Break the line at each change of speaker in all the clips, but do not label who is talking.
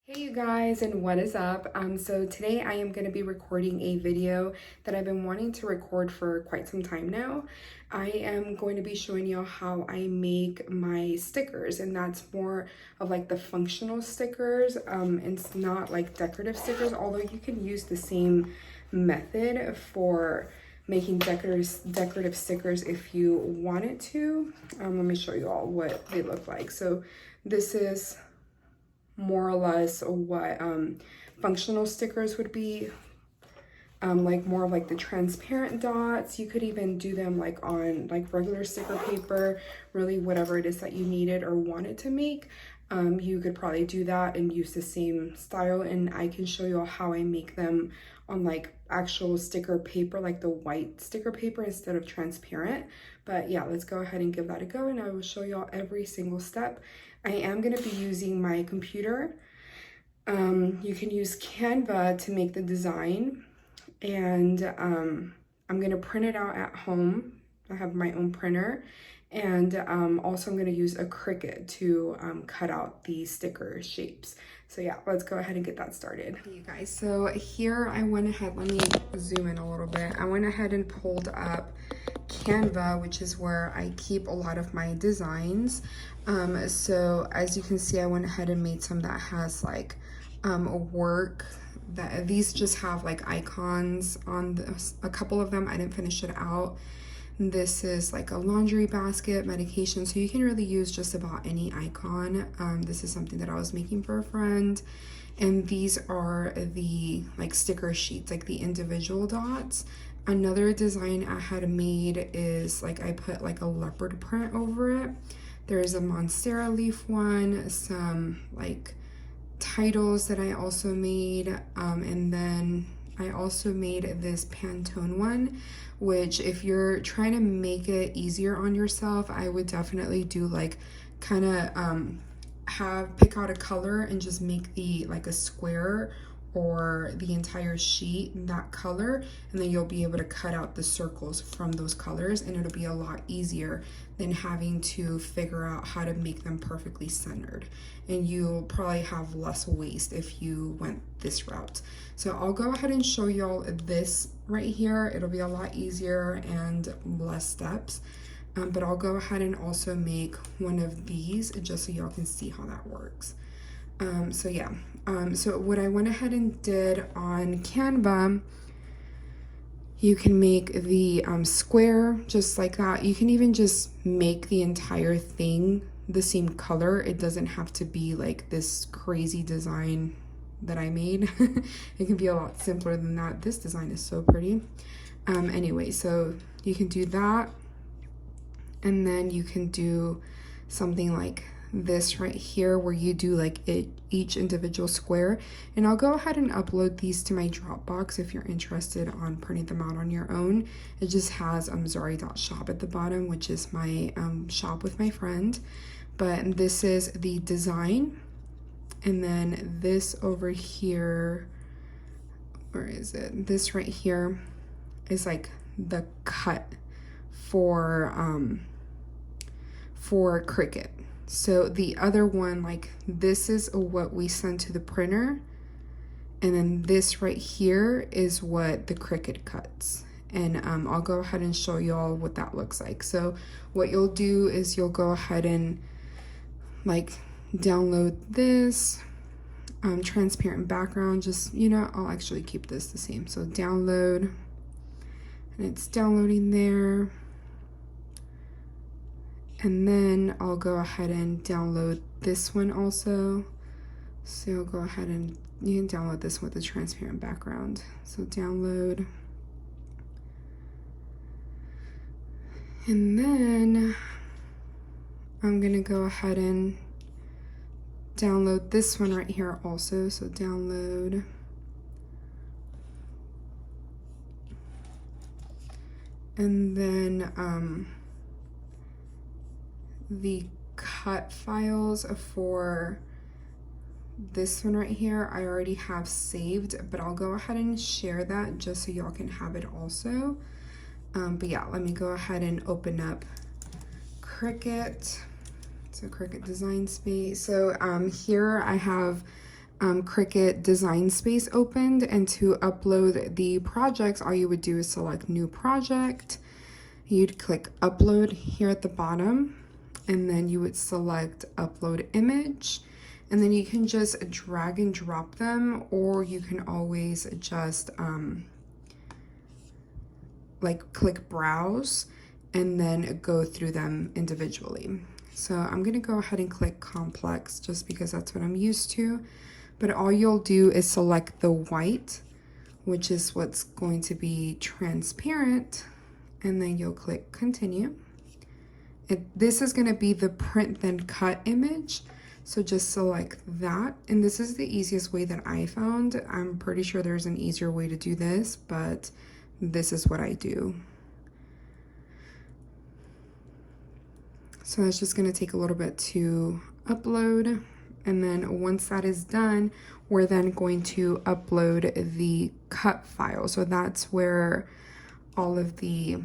Hey you guys, and what is up? So today I am going to be recording a video that I've been wanting to record for quite some time now. I am going to be showing you how I make my stickers, and that's more of like the functional stickers. It's not like decorative stickers, although you can use the same method for making decorative stickers if you wanted to. Let me show you all what they look like. So this is more or less what functional stickers would be, like more of like the transparent dots. You could even do them like on like regular sticker paper, really whatever it is that you needed or wanted to make. You could probably do that and use the same style, and I can show you how I make them on like actual sticker paper, like the white sticker paper instead of transparent. But yeah, let's go ahead and give that a go, and I will show you all every single step. I am going to be using my computer. You can use Canva to make the design, and I'm going to print it out at home. I have my own printer, and also I'm going to use a Cricut to cut out the sticker shapes. So yeah, let's go ahead and get that started. Okay, you guys, so here I went ahead, let me zoom in a little bit. I went ahead and pulled up Canva, which is where I keep a lot of my designs. So as you can see, I went ahead and made some that has like a work. That these just have like icons on this. A couple of them I didn't finish it out. This is like a laundry basket, medication, so you can really use just about any icon. This is something that I was making for a friend, and these are the like sticker sheets, like the individual dots. Another design I had made is like I put like a leopard print over it. There's a monstera leaf one, some like titles that I also made, and then I also made this Pantone one, which if you're trying to make it easier on yourself, I would definitely do like kind of pick out a color and just make the like a square or the entire sheet that color, and then you'll be able to cut out the circles from those colors, and it'll be a lot easier than having to figure out how to make them perfectly centered, and you'll probably have less waste if you went this route. So I'll go ahead and show y'all this right here. It'll be a lot easier and less steps, but I'll go ahead and also make one of these just so y'all can see how that works. So yeah, so what I went ahead and did on Canva, you can make the square just like that. You can even just make the entire thing the same color. It doesn't have to be like this crazy design that I made. It can be a lot simpler than that. This design is so pretty. Anyway, so you can do that, and then you can do something like this right here where you do like each individual square, and I'll go ahead and upload these to my Dropbox if you're interested on printing them out on your own. It just has zari.shop at the bottom, which is my shop with my friend. But this is the design, and then this over here, where is it? This right here is like the cut for Cricut. So the other one, like this is what we send to the printer, and then this right here is what the Cricut cuts. And I'll go ahead and show y'all what that looks like. So what you'll do is you'll go ahead and like download this transparent background. Just, you know, I'll actually keep this the same. So download, and it's downloading there. And then I'll go ahead and download this one also. So you'll go ahead and you can download this with the transparent background. So download. And then I'm gonna go ahead and download this one right here also. So download. And then the cut files for this one right here I already have saved, but I'll go ahead and share that just so y'all can have it also. But yeah, let me go ahead and open up Cricut. So Cricut Design Space. So here I have Cricut design space opened, and to upload the projects, all you would do is select new project. You'd click upload here at the bottom, and then you would select upload image, and then you can just drag and drop them, or you can always just like click browse and then go through them individually. So I'm gonna go ahead and click complex just because that's what I'm used to. But all you'll do is select the white, which is what's going to be transparent, and then you'll click continue. This is gonna be the print then cut image. So just select that. And this is the easiest way that I found. I'm pretty sure there's an easier way to do this, but this is what I do. So that's just gonna take a little bit to upload. And then once that is done, we're then going to upload the cut file. So that's where all of the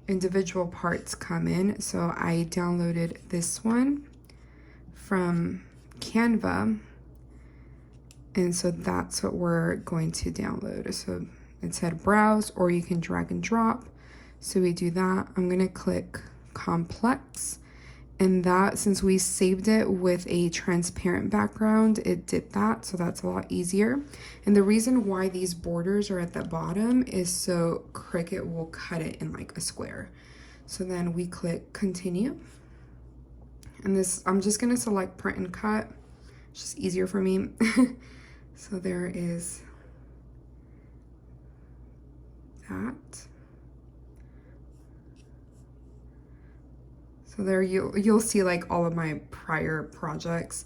individual parts come in. So I downloaded this one from Canva. And so that's what we're going to download. So it said browse, or you can drag and drop. So we do that. I'm gonna click complex. And that, since we saved it with a transparent background, it did that, so that's a lot easier. And the reason why these borders are at the bottom is so Cricut will cut it in like a square. So then we click continue. And this, I'm just gonna select print and cut. It's just easier for me. So there is that. So there you'll see like all of my prior projects,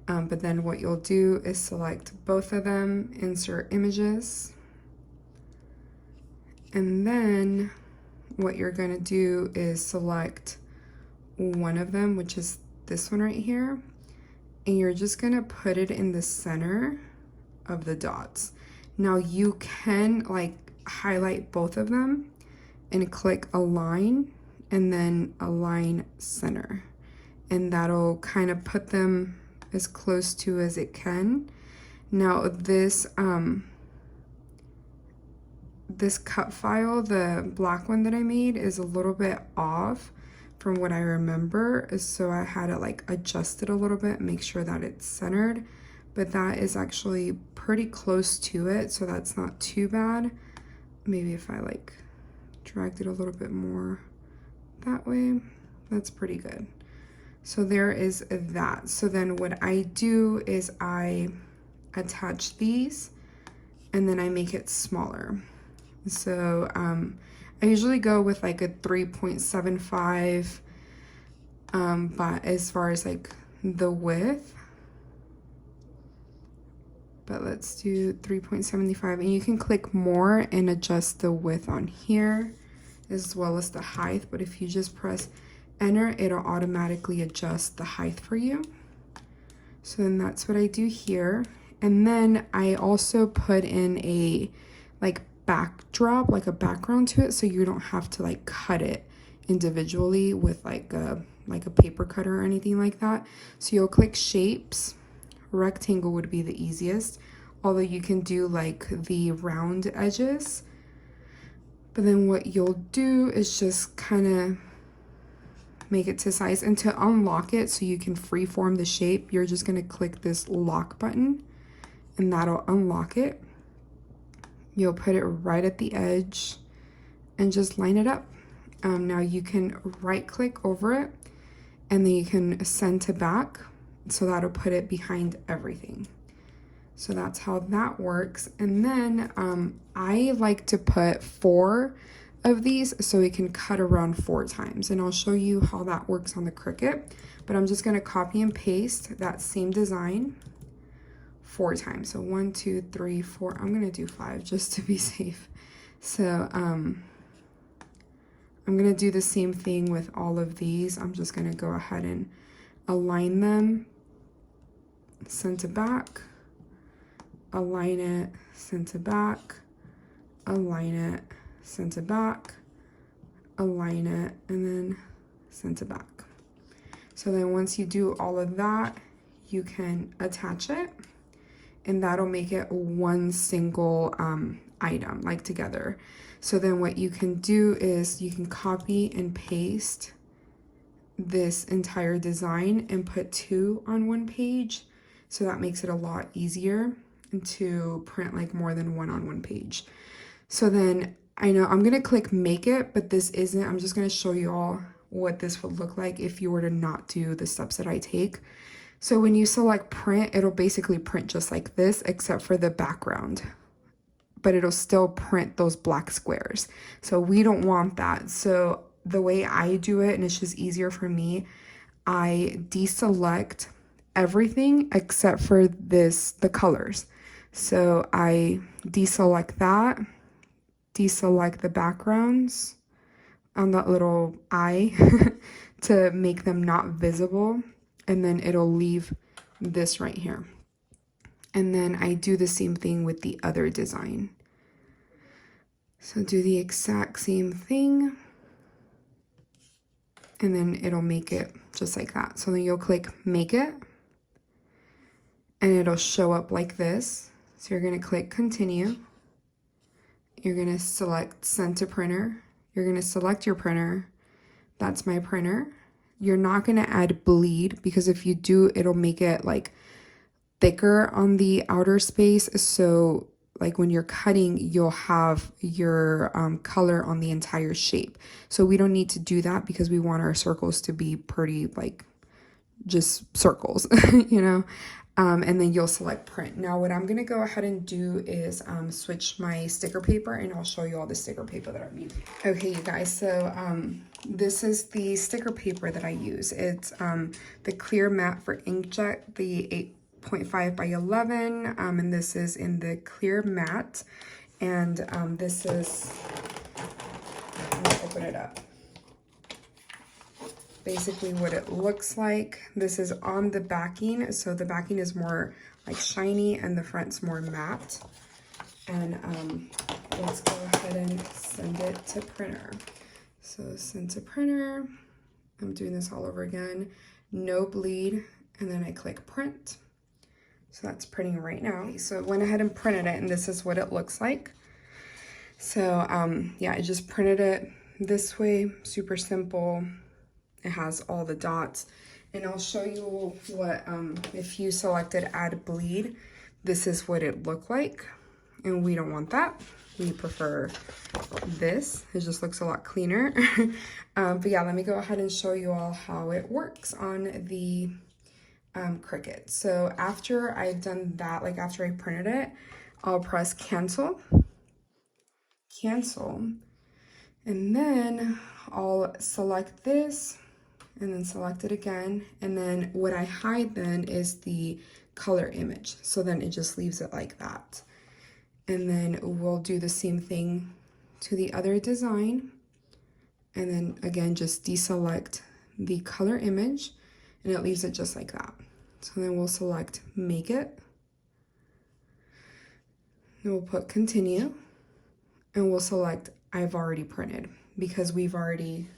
but then what you'll do is select both of them, insert images, and then what you're gonna do is select one of them, which is this one right here, and you're just gonna put it in the center of the dots. Now you can like highlight both of them and click align, and then align center, and that'll kind of put them as close to as it can. Now this this cut file, the black one that I made, is a little bit off from what I remember, so I had to like adjust it a little bit, make sure that it's centered, but that is actually pretty close to it, so that's not too bad. Maybe if I like dragged it a little bit more that way, that's pretty good. So there is that. So then what I do is I attach these and then I make it smaller. So I usually go with like a 3.75 but as far as like the width, but let's do 3.75, and you can click more and adjust the width on here as well as the height, but if you just press enter, it'll automatically adjust the height for you. So then that's what I do here. And then I also put in a like backdrop, like a background to it, so you don't have to like cut it individually with like a paper cutter or anything like that. So you'll click shapes. Rectangle would be the easiest, although you can do like the round edges. But then what you'll do is just kind of make it to size, and to unlock it so you can freeform the shape, you're just going to click this lock button and that'll unlock it. You'll put it right at the edge and just line it up. Now you can right click over it and then you can send to back, so that'll put it behind everything. So that's how that works. And then I like to put 4 of these so it can cut around 4 times. And I'll show you how that works on the Cricut. But I'm just gonna copy and paste that same design 4 times. So 1, 2, 3, 4. I'm gonna do 5 just to be safe. So I'm gonna do the same thing with all of these. I'm just gonna go ahead and align them, send to back, align it, send to back, align it, send to back, align it, and then send to back. So then once you do all of that, you can attach it. and that'll make it one single item, like together. So then what you can do is you can copy and paste this entire design and put 2 on one page. So that makes it a lot easier to print like more than 1 on one page. So then I know I'm gonna click make it, but this isn't. I'm just gonna show you all what this would look like if you were to not do the steps that I take. So when you select print, it'll basically print just like this, except for the background, but it'll still print those black squares. So we don't want that. So the way I do it, and it's just easier for me, I deselect everything except for the colors. So I deselect that, deselect the backgrounds on that little eye to make them not visible, and then it'll leave this right here. And then I do the same thing with the other design. So do the exact same thing, and then it'll make it just like that. So then you'll click make it, and it'll show up like this. So you're gonna click continue. You're gonna select send to printer. You're gonna select your printer. That's my printer. You're not gonna add bleed, because if you do, it'll make it like thicker on the outer space. So like when you're cutting, you'll have your color on the entire shape. So we don't need to do that, because we want our circles to be pretty like just circles, you know? And then you'll select print. Now what I'm gonna go ahead and do is switch my sticker paper, and I'll show you all the sticker paper that I'm using. Okay, you guys, so this is the sticker paper that I use. It's the clear matte for inkjet, the 8.5 by 11, and this is in the clear matte, and this is, let me open it up. Basically what it looks like. This is on the backing, so the backing is more like shiny and the front's more matte. And let's go ahead and send it to printer. So send to printer. I'm doing this all over again. No bleed, and then I click print. So that's printing right now. Okay, so I went ahead and printed it, and this is what it looks like. So yeah, I just printed it this way, super simple. It has all the dots, and I'll show you what, if you selected add bleed, this is what it looked like, and we don't want that. We prefer this. It just looks a lot cleaner. But yeah, let me go ahead and show you all how it works on the Cricut. So after I've done that, like after I printed it, I'll press cancel, and then I'll select this, and then select it again, and then what I hide then is the color image, so then it just leaves it like that. And then we'll do the same thing to the other design, and then again just deselect the color image, and it leaves it just like that. So then we'll select make it, and we'll put continue, and we'll select I've already printed, because we've already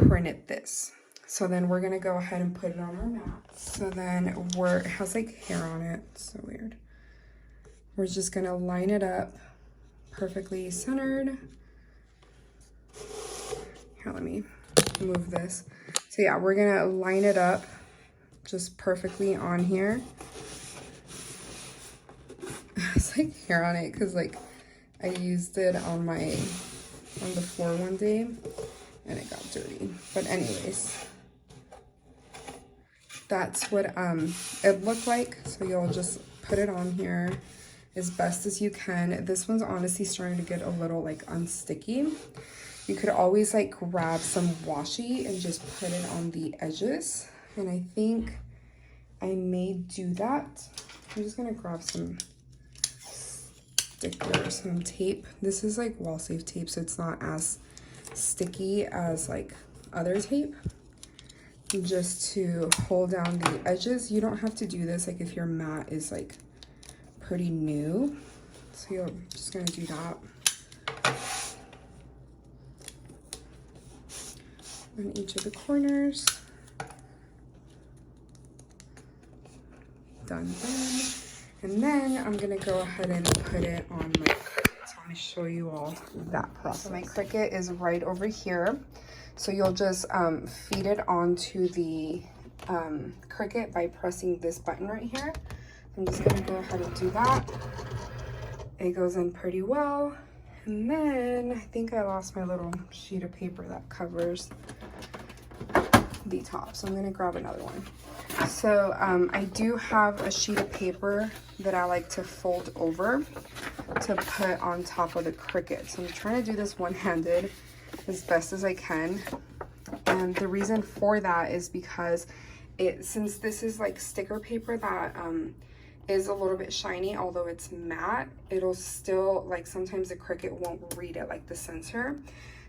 printed this. So then we're gonna go ahead and put it on our mat. So then it has like hair on it, so weird. We're just gonna line it up perfectly centered. Here, let me move this. So yeah, we're gonna line it up just perfectly on here. It's like hair on it, cause like I used it on the floor one day, and it got dirty. But anyways, that's what it looked like. So you'll just put it on here as best as you can. This one's honestly starting to get a little like unsticky. You could always like grab some washi and just put it on the edges, and I think I may do that. I'm just gonna grab some sticker, some tape. This is like wall safe tape, so it's not as sticky as like other tape, just to hold down the edges. You don't have to do this like if your mat is like pretty new, so you're just gonna do that on each of the corners. Done. And then I'm gonna go ahead and put it on my Cricut. So let me show you all that process. So my Cricut is right over here. So you'll just feed it onto the Cricut by pressing this button right here. I'm just gonna go ahead and do that. It goes in pretty well. And then I think I lost my little sheet of paper that covers the top. So I'm gonna grab another one. So I do have a sheet of paper that I like to fold over to put on top of the Cricut. So I'm trying to do this one-handed as best as I can. And the reason for that is because since this is like sticker paper that is a little bit shiny, although it's matte, it'll still, like, sometimes the Cricut won't read it like the sensor.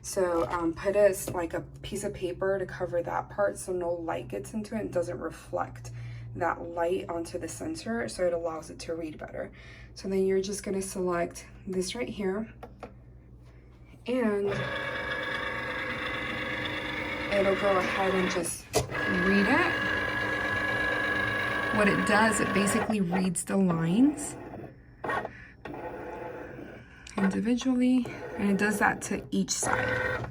So put like a piece of paper to cover that part so no light gets into it and doesn't reflect that light onto the sensor, so it allows it to read better. So then you're just going to select this right here, and it'll go ahead and just read it. What it does, it basically reads the lines individually, and it does that to each side.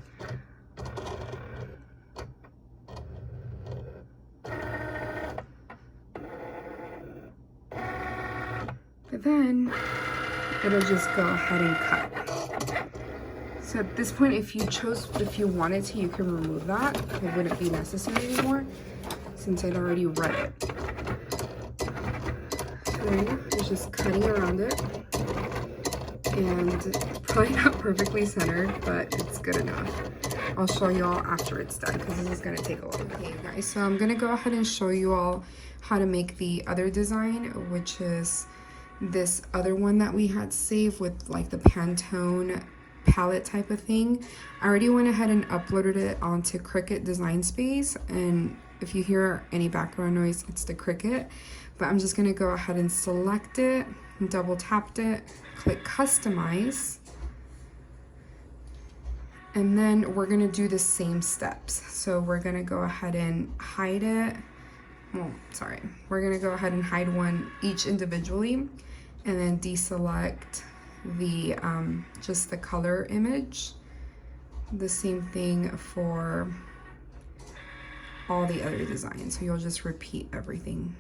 But then it'll just go ahead and cut. So at this point, if you wanted to, you can remove that. It wouldn't be necessary anymore since I'd already read it. Then it's just cutting around it. And it's probably not perfectly centered, but it's good enough. I'll show you all after it's done because this is going to take a little bit. Okay, guys, so I'm going to go ahead and show you all how to make the other design, which is this other one that we had saved with like the Pantone palette type of thing. I already went ahead and uploaded it onto Cricut Design Space, and if you hear any background noise, it's the Cricut. But I'm just going to go ahead and select it, double tapped it, click customize, and then we're going to do the same steps. So we're going to go ahead and hide it. Well, sorry, we're going to go ahead and hide one each individually, and then deselect the just the color image. The same thing for all the other designs, so you'll just repeat everything.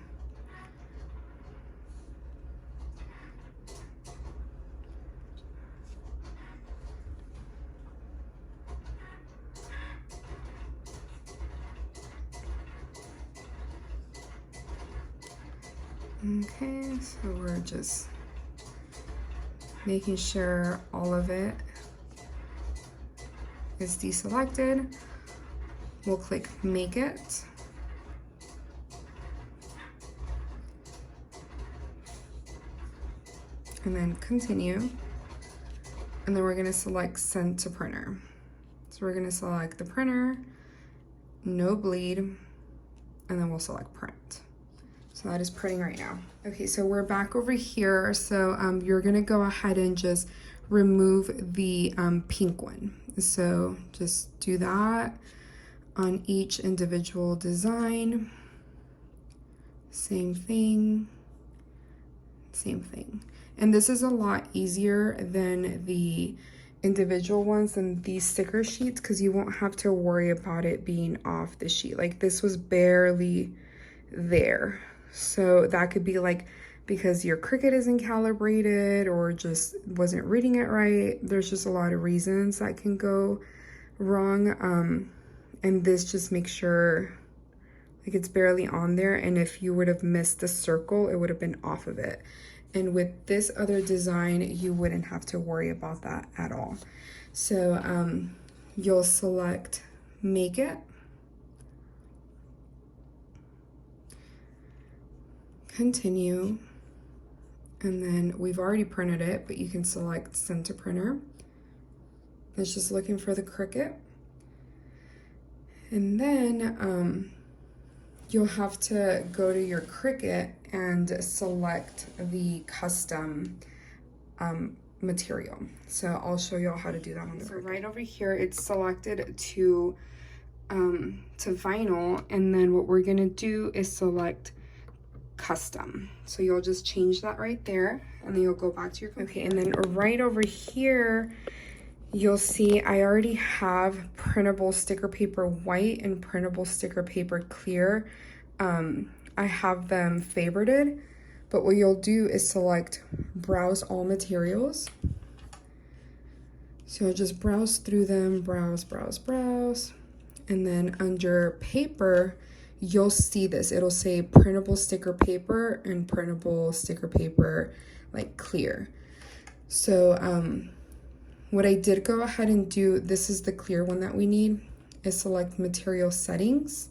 Okay, so we're just making sure all of it is deselected. We'll click make it. And then continue. And then we're gonna select send to printer. So we're gonna select the printer, no bleed, and then we'll select print. So that is printing right now. Okay, so we're back over here. So you're gonna go ahead and just remove the pink one. So just do that on each individual design. Same thing, same thing. And this is a lot easier than the individual ones and these sticker sheets, because you won't have to worry about it being off the sheet. Like this was barely there. So that could be like because your Cricut isn't calibrated or just wasn't reading it right. There's just a lot of reasons that can go wrong. And this just makes sure like it's barely on there. And if you would have missed the circle, it would have been off of it. And with this other design, you wouldn't have to worry about that at all. So you'll select make it. Continue, and then we've already printed it, but you can select send to printer. It's just looking for the Cricut, and then you'll have to go to your Cricut and select the custom material. So I'll show you all how to do that on the Cricut. So right over here, it's selected to vinyl, and then what we're gonna do is select custom. So you'll just change that right there, and then you'll go back to your computer. Okay, and then right over here, you'll see I already have printable sticker paper white and printable sticker paper clear. I have them favorited, but what you'll do is select browse all materials. So you'll just browse through them, browse, and then under paper, you'll see this. It'll say printable sticker paper and printable sticker paper like clear. So what I did go ahead and do, this is the clear one that we need, is select material settings.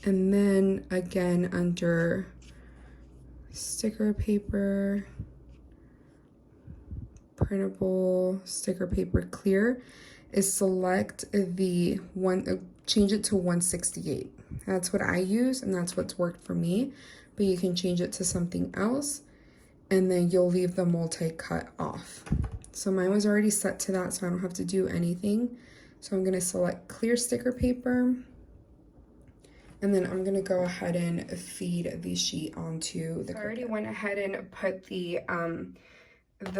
And then again under sticker paper, printable sticker paper clear, is select the one, change it to 168. That's what I use, and that's what's worked for me, but you can change it to something else, and then you'll leave the multi-cut off. So mine was already set to that, so I don't have to do anything. So I'm gonna select clear sticker paper, and then I'm gonna go ahead and feed the sheet onto the Cricut. I already went ahead and put the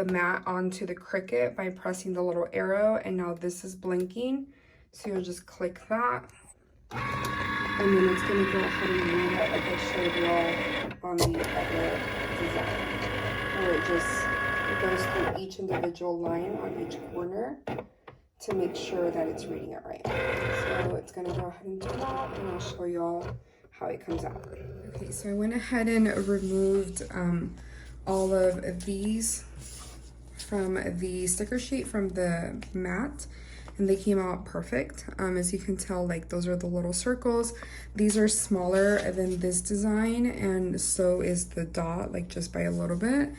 mat onto the Cricut by pressing the little arrow, and now this is blinking. So you'll just click that, and then it's gonna go ahead and read it like I showed y'all on the other design, where it goes through each individual line on each corner to make sure that it's reading it right. So it's gonna go ahead and do that, and I'll show y'all how it comes out. Okay, so I went ahead and removed all of these from the sticker sheet from the mat, and they came out perfect. As you can tell, like those are the little circles. These are smaller than this design, and so is the dot, like just by a little bit.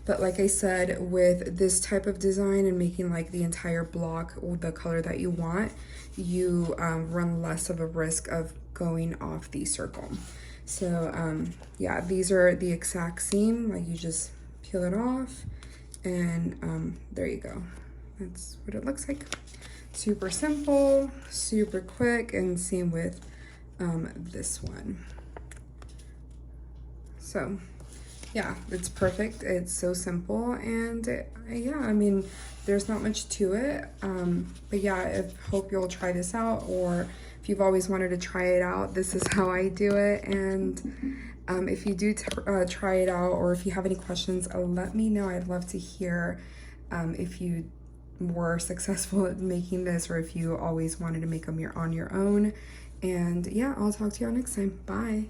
But like I said, with this type of design and making like the entire block the color that you want, you run less of a risk of going off the circle. So yeah, these are the exact same, like you just peel it off, and there you go. That's what it looks like. Super simple, super quick, and same with this one. So yeah, it's perfect. It's so simple, and yeah, I mean, there's not much to it, but yeah, I hope you'll try this out, or if you've always wanted to try it out, this is how I do it. And if you do try it out, or if you have any questions, let me know. I'd love to hear if you were successful at making this, or if you always wanted to make them on your own. And yeah, I'll talk to y'all next time. Bye.